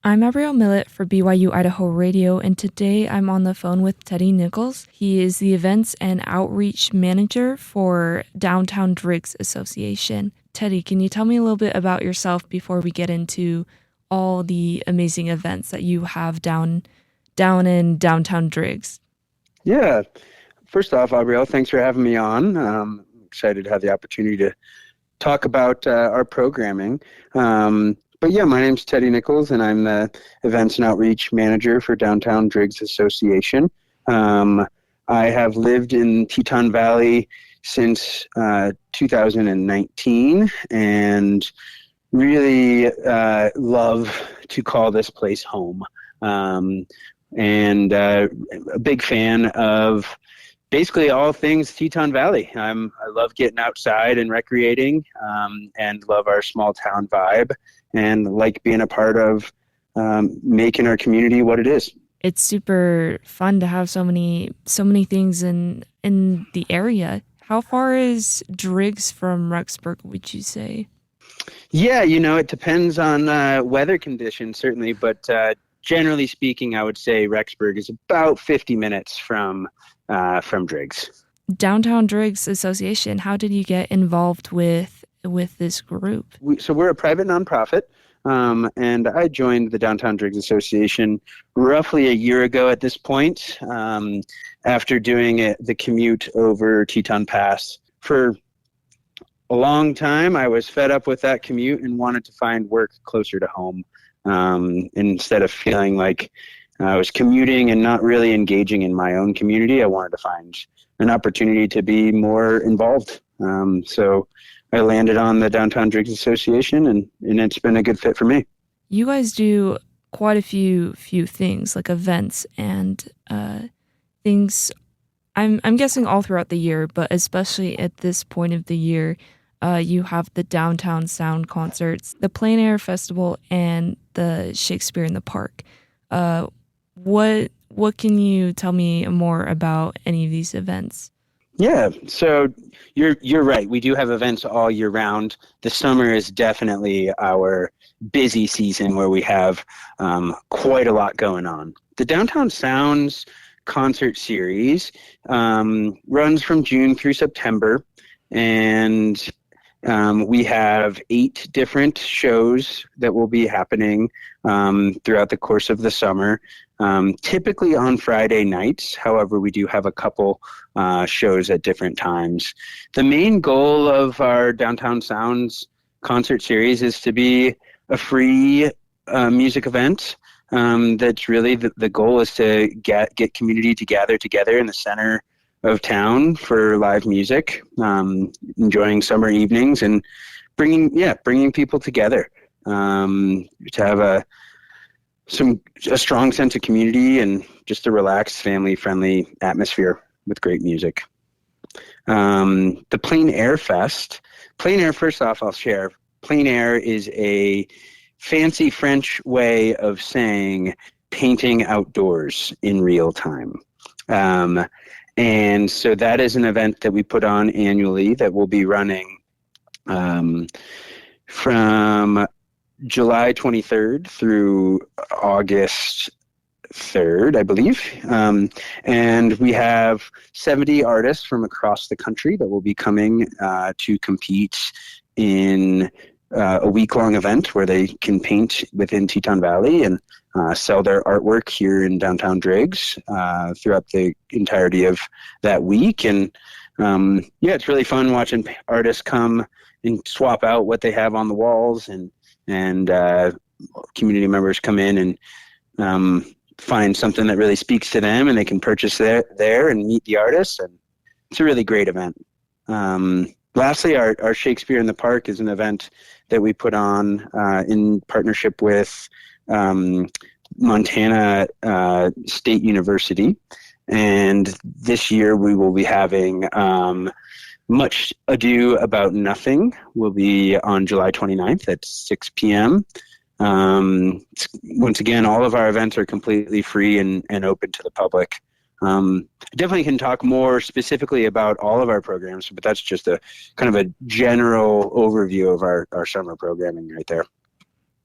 I'm Abrielle Millett for BYU-Idaho Radio, and today I'm on the phone with Teddy Nichols. He is the Events and Outreach Manager for Downtown Driggs Association. Teddy, can you tell me a little bit about yourself before we get into all the amazing events that you have down in Downtown Driggs? Yeah. First off, Aubrielle, thanks for having me on. I'm excited to have the opportunity to talk about our programming. But yeah, my name's Teddy Nichols, and I'm the Events and Outreach Manager for Downtown Driggs Association. Um, I have lived in Teton Valley since 2019 and really love to call this place home. Um, and a big fan of basically all things Teton Valley. I love getting outside and recreating, and love our small town vibe, and like being a part of making our community what it is. It's super fun to have so many things in the area. How far is Driggs from Rexburg, would you say? Yeah, it depends on weather conditions, certainly, but generally speaking, I would say Rexburg is about 50 minutes from Driggs. Downtown Driggs Association, how did you get involved with this group? So we're a private nonprofit, and I joined the Downtown Driggs Association roughly a year ago at this point, after doing the commute over Teton Pass for a long time. I was fed up with that commute and wanted to find work closer to home, instead of feeling like I was commuting and not really engaging in my own community. I wanted to find an opportunity to be more involved. So I landed on the Downtown Driggs Association, and it's been a good fit for me. You guys do quite a few things like events and things. I'm guessing all throughout the year, but especially at this point of the year, you have the Downtown Sound concerts, the Plein Air Festival, and the Shakespeare in the Park. What can you tell me more about any of these events? Yeah, so you're right. We do have events all year round. The summer is definitely our busy season where we have quite a lot going on. The Downtown Sounds concert series runs from June through September, and we have 8 different shows that will be happening throughout the course of the summer, typically on Friday nights. However, we do have a couple shows at different times. The main goal of our Downtown Sounds concert series is to be a free music event. That's really the goal is to get community to gather together in the center of town for live music, enjoying summer evenings and bringing people together, to have a strong sense of community and just a relaxed, family-friendly atmosphere with great music. The Plein Air Fest. Plein Air, first off, I'll share. Plein Air is a fancy French way of saying painting outdoors in real time. And so that is an event that we put on annually that will be running from July 23rd through August 3rd, I believe. And we have 70 artists from across the country that will be coming to compete in a week-long event where they can paint within Teton Valley and sell their artwork here in Downtown Driggs throughout the entirety of that week. And it's really fun watching artists come and swap out what they have on the walls, and community members come in and find something that really speaks to them, and they can purchase there and meet the artists. And it's a really great event. Lastly, our Shakespeare in the Park is an event that we put on in partnership with Montana State University. And this year we will be having Much Ado About Nothing will be on July 29th at 6 p.m. Once again, all of our events are completely free and open to the public. I definitely can talk more specifically about all of our programs, but that's just a kind of a general overview of our summer programming right there.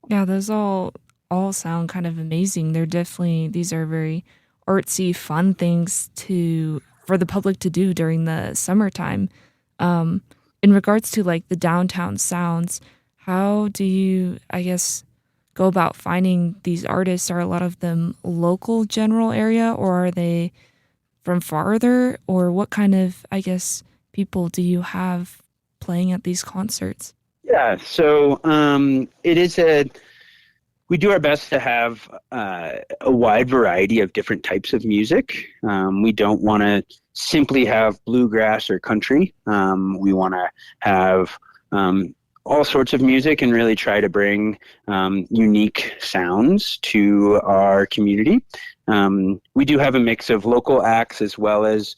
Yeah, those all all sound kind of amazing. These are very artsy, fun things for the public to do during the summertime. Um, in regards to like the downtown sounds, how do you, I guess, go about finding these artists? Are a lot of them local general area, or are they from farther? Or what kind of, I guess, people do you have playing at these concerts? Yeah, so we do our best to have a wide variety of different types of music. We don't want to simply have bluegrass or country. We want to have all sorts of music and really try to bring unique sounds to our community. We do have a mix of local acts as well as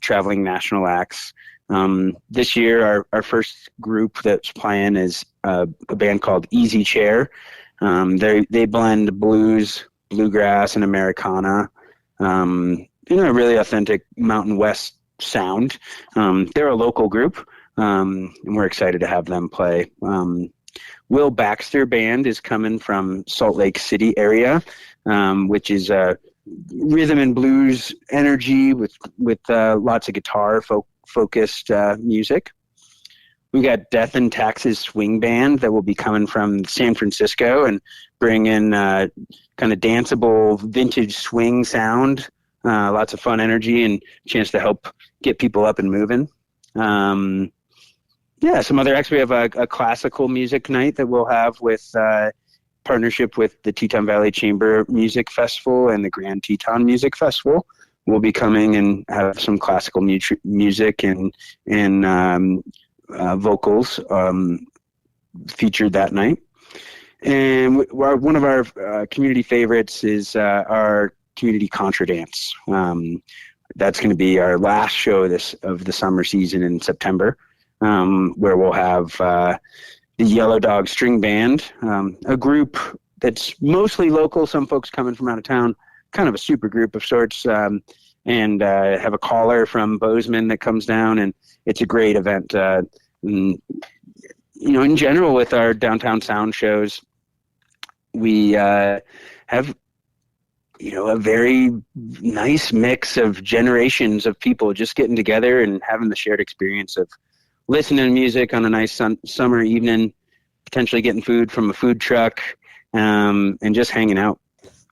traveling national acts. This year, our first group that's playing is a band called Easy Chair. They blend blues, bluegrass, and Americana in a really authentic Mountain West sound. They're a local group, and we're excited to have them play. Will Baxter Band is coming from Salt Lake City area, which is a rhythm and blues energy with lots of guitar focused music. We got Death and Taxes Swing Band that will be coming from San Francisco and bring in kind of danceable vintage swing sound, lots of fun energy and chance to help get people up and moving. Some other acts. We have a classical music night that we'll have with partnership with the Teton Valley Chamber Music Festival and the Grand Teton Music Festival. We'll be coming and have some classical music and vocals featured that night. And one of our community favorites is our community contra dance. That's going to be our last show of the summer season in September, where we'll have the Yellow Dog String Band, a group that's mostly local, some folks coming from out of town, kind of a super group of sorts, and have a caller from Bozeman that comes down, and it's a great event. In general, with our downtown sound shows, we have a very nice mix of generations of people just getting together and having the shared experience of listening to music on a nice summer evening, potentially getting food from a food truck, and just hanging out.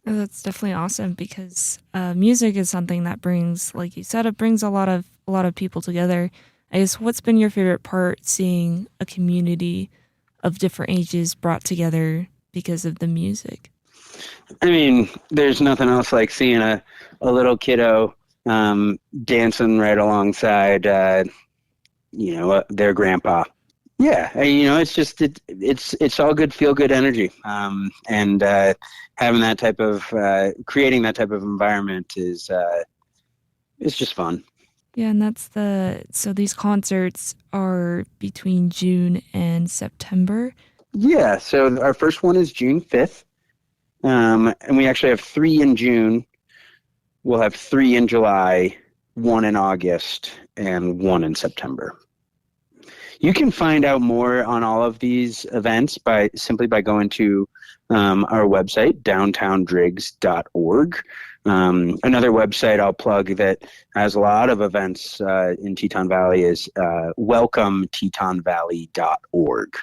That's definitely awesome because music is something that brings, like you said, it brings a lot of people together. I guess what's been your favorite part seeing a community of different ages brought together because of the music? I mean, there's nothing else like seeing a little kiddo dancing right alongside their grandpa. Yeah, it's just it's all good, feel good energy, and having that type of creating that type of environment is just fun. Yeah, and so these concerts are between June and September. Yeah, so our first one is June 5th, and we actually have 3 in June. We'll have 3 in July, 1 in August, and 1 in September. You can find out more on all of these events simply by going to our website, downtowndriggs.org. Another website I'll plug that has a lot of events in Teton Valley is welcometetonvalley.org.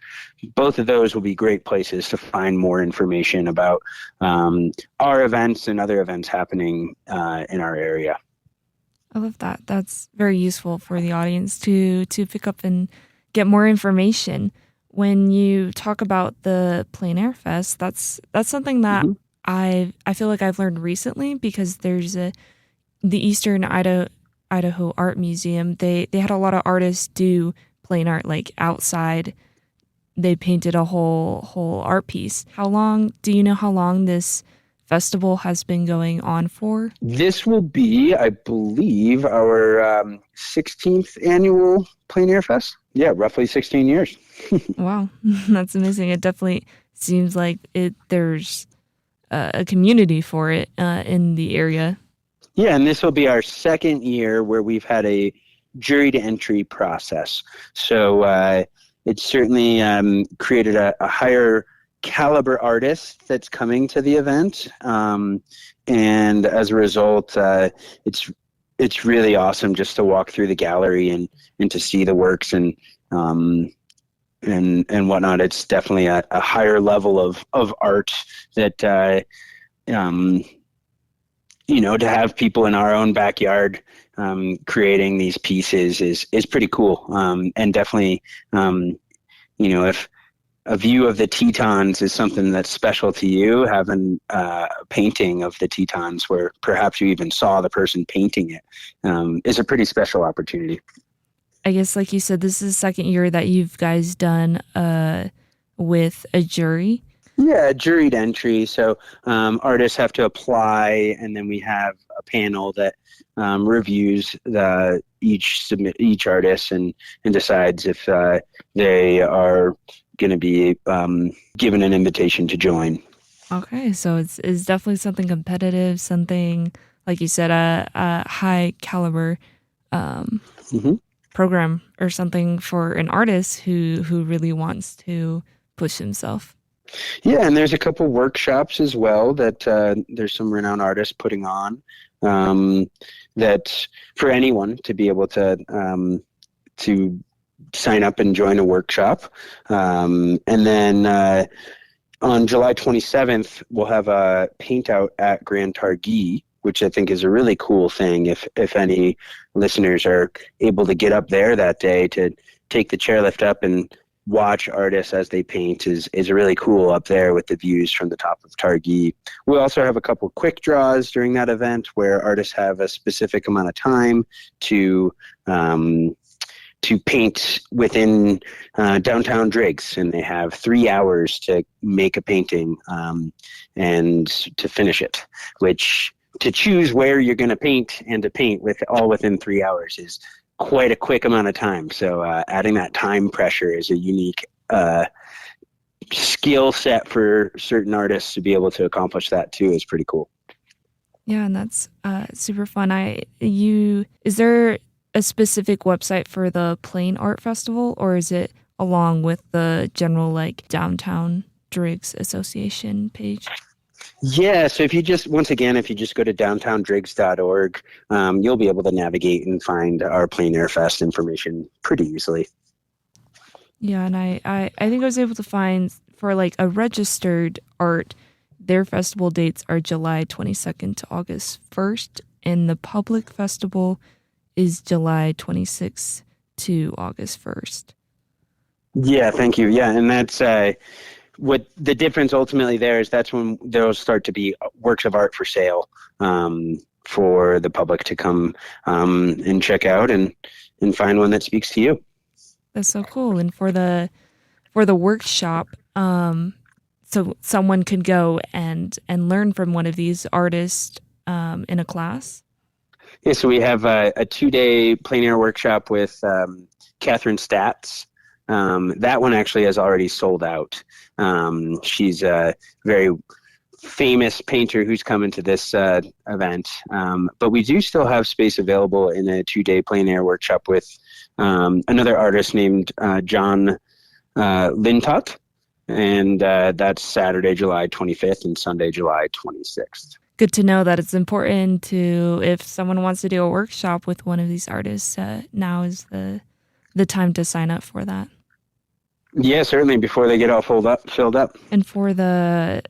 Both of those will be great places to find more information about our events and other events happening in our area. I love that. That's very useful for the audience to pick up and get more information. When you talk about the Plein Air Fest, that's something that I feel like I've learned recently because there's the Eastern Idaho Art Museum. They had a lot of artists do plain art, like outside. They painted a whole art piece. Do you know how long this festival has been going on for? This will be, I believe, our 16th annual Plein Air Fest. Yeah, roughly 16 years. Wow, that's amazing. It definitely seems like there's a community for it in the area. Yeah, and this will be our second year where we've had a jury to entry process. So it's certainly created a higher caliber artist that's coming to the event. And as a result, it's really awesome just to walk through the gallery and to see the works and whatnot. It's definitely a higher level of art that, to have people in our own backyard creating these pieces is pretty cool. And definitely, if a view of the Tetons is something that's special to you, having a painting of the Tetons where perhaps you even saw the person painting it is a pretty special opportunity. I guess, like you said, this is the second year that you guys done with a jury. Yeah, juried entry. So artists have to apply, and then we have a panel that reviews each artist and decides if they are going to be given an invitation to join. Okay, so it's definitely something competitive, something, like you said, a high caliber program or something for an artist who really wants to push himself. Yeah, and there's a couple workshops as well that there's some renowned artists putting on that for anyone to be able to sign up and join a workshop. And then on July 27th, we'll have a paint out at Grand Targhee, which I think is a really cool thing. If any listeners are able to get up there that day to take the chairlift up and watch artists as they paint is really cool up there with the views from the top of Targhee. We'll also have a couple quick draws during that event where artists have a specific amount of time to paint within Downtown Driggs, and they have 3 hours to make a painting and to finish it, which to choose where you're going to paint and to paint within 3 hours is quite a quick amount of time. So adding that time pressure is a unique skill set for certain artists to be able to accomplish that too is pretty cool. Yeah, and that's super fun. Is there a specific website for the Plein Art Festival, or is it along with the general Downtown Driggs Association page? Yeah, so if you just go to downtowndriggs.org, you'll be able to navigate and find our Plein Air Fest information pretty easily. Yeah, and I think I was able to find for a registered art, their festival dates are July 22nd to August 1st, and the public festival is July 26th to August 1st. Yeah, thank you. Yeah, and that's what the difference ultimately there is. That's when there'll start to be works of art for sale for the public to come and check out and find one that speaks to you. That's so cool. And for the workshop, so someone could go and learn from one of these artists in a class. Yeah, so we have a 2-day plein air workshop with Catherine Statz. That one actually has already sold out. She's a very famous painter who's coming to this event. But we do still have space available in a 2-day plein air workshop with another artist named John Lintott. And that's Saturday, July 25th and Sunday, July 26th. Good to know that it's important to, if someone wants to do a workshop with one of these artists, now is the time to sign up for that. Yeah, certainly, before they get all filled up. And for the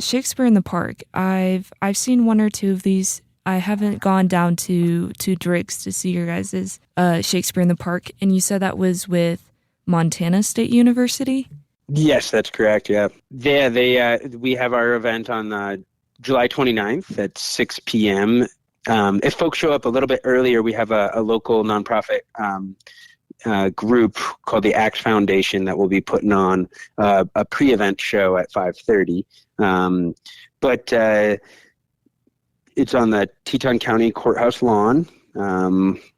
Shakespeare in the Park, I've seen one or two of these. I haven't gone down to Driggs to see your guys' Shakespeare in the Park, and you said that was with Montana State University? Yes, that's correct, yeah. We have our event on July 29th at 6 p.m. If folks show up a little bit earlier, we have a local nonprofit group called the Axe Foundation that will be putting on a pre-event show at 5:30. But it's on the Teton County Courthouse lawn.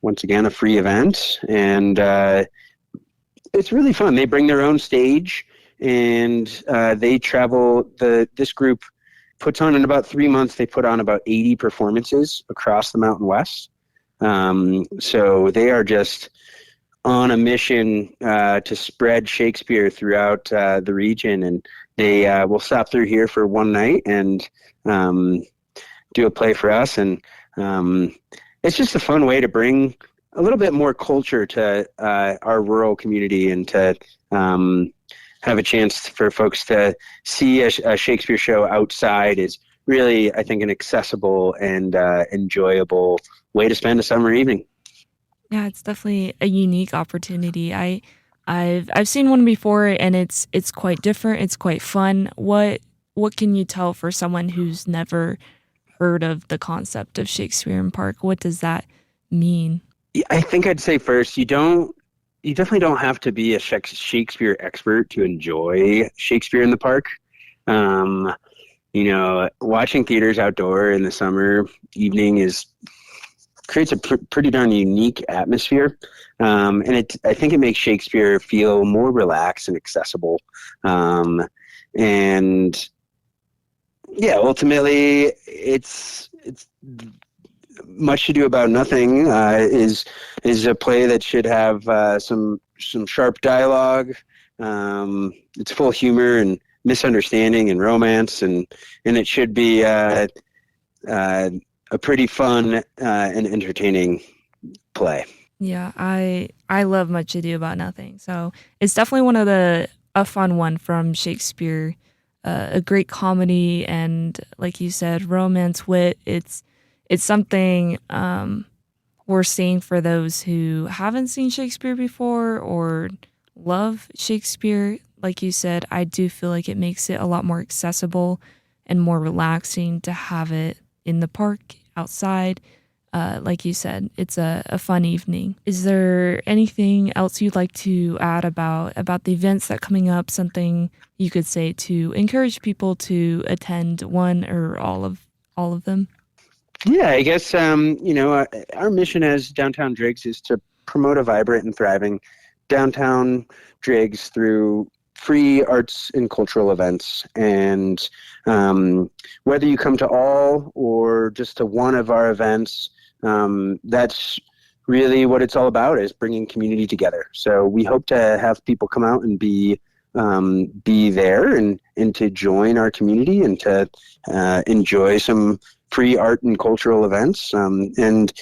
Once again, a free event, and it's really fun. They bring their own stage, and they travel. This group puts on, in about 3 months, they put on about 80 performances across the Mountain West. So they are just on a mission to spread Shakespeare throughout the region, and they will stop through here for one night and do a play for us. And it's just a fun way to bring a little bit more culture to our rural community and to have a chance for folks to see a Shakespeare show outside is really, I think, an accessible and enjoyable way to spend a summer evening. Yeah, it's definitely a unique opportunity. I've seen one before, and it's quite different. It's quite fun. What can you tell for someone who's never heard of the concept of Shakespeare in Park? What does that mean? I think I'd say first, you definitely don't have to be a Shakespeare expert to enjoy Shakespeare in the park. Watching theaters outdoor in the summer evening creates a pretty darn unique atmosphere. And I think it makes Shakespeare feel more relaxed and accessible. And yeah, ultimately it's Much Ado About Nothing is a play that should have some sharp dialogue. It's full of humor and misunderstanding and romance, and it should be a pretty fun and entertaining play. Yeah, I love Much Ado About Nothing. So it's definitely a fun one from Shakespeare. A great comedy and, like you said, romance, wit. It's something we're seeing for those who haven't seen Shakespeare before or love Shakespeare. Like you said, I do feel like it makes it a lot more accessible and more relaxing to have it in the park outside. Like you said, it's a fun evening. Is there anything else you'd like to add about the events that are coming up? Something you could say to encourage people to attend one or all of them? Yeah, I guess our mission as Downtown Driggs is to promote a vibrant and thriving downtown Driggs through free arts and cultural events. And whether you come to all or just to one of our events, that's really what it's all about, is bringing community together. So we hope to have people come out and be there and to join our community and to enjoy some free art and cultural events. And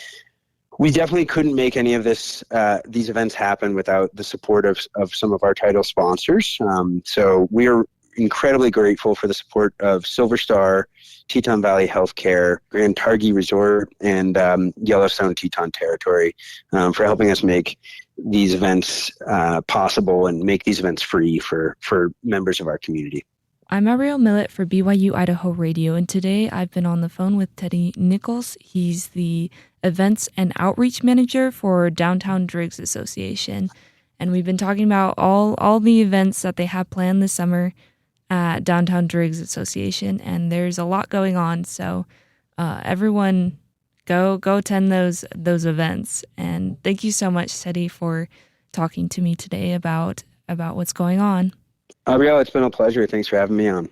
we definitely couldn't make any of these events happen without the support of some of our title sponsors. So we are incredibly grateful for the support of Silver Star, Teton Valley Healthcare, Grand Targhee Resort, and Yellowstone Teton Territory for helping us make these events possible and make these events free for members of our community. I'm Ariel Millett for BYU-Idaho Radio, and today I've been on the phone with Teddy Nichols. He's the Events and Outreach Manager for Downtown Driggs Association, and we've been talking about all the events that they have planned this summer at Downtown Driggs Association, and there's a lot going on, so everyone go attend those events. And thank you so much, Teddy, for talking to me today about what's going on. Ariel, it's been a pleasure. Thanks for having me on.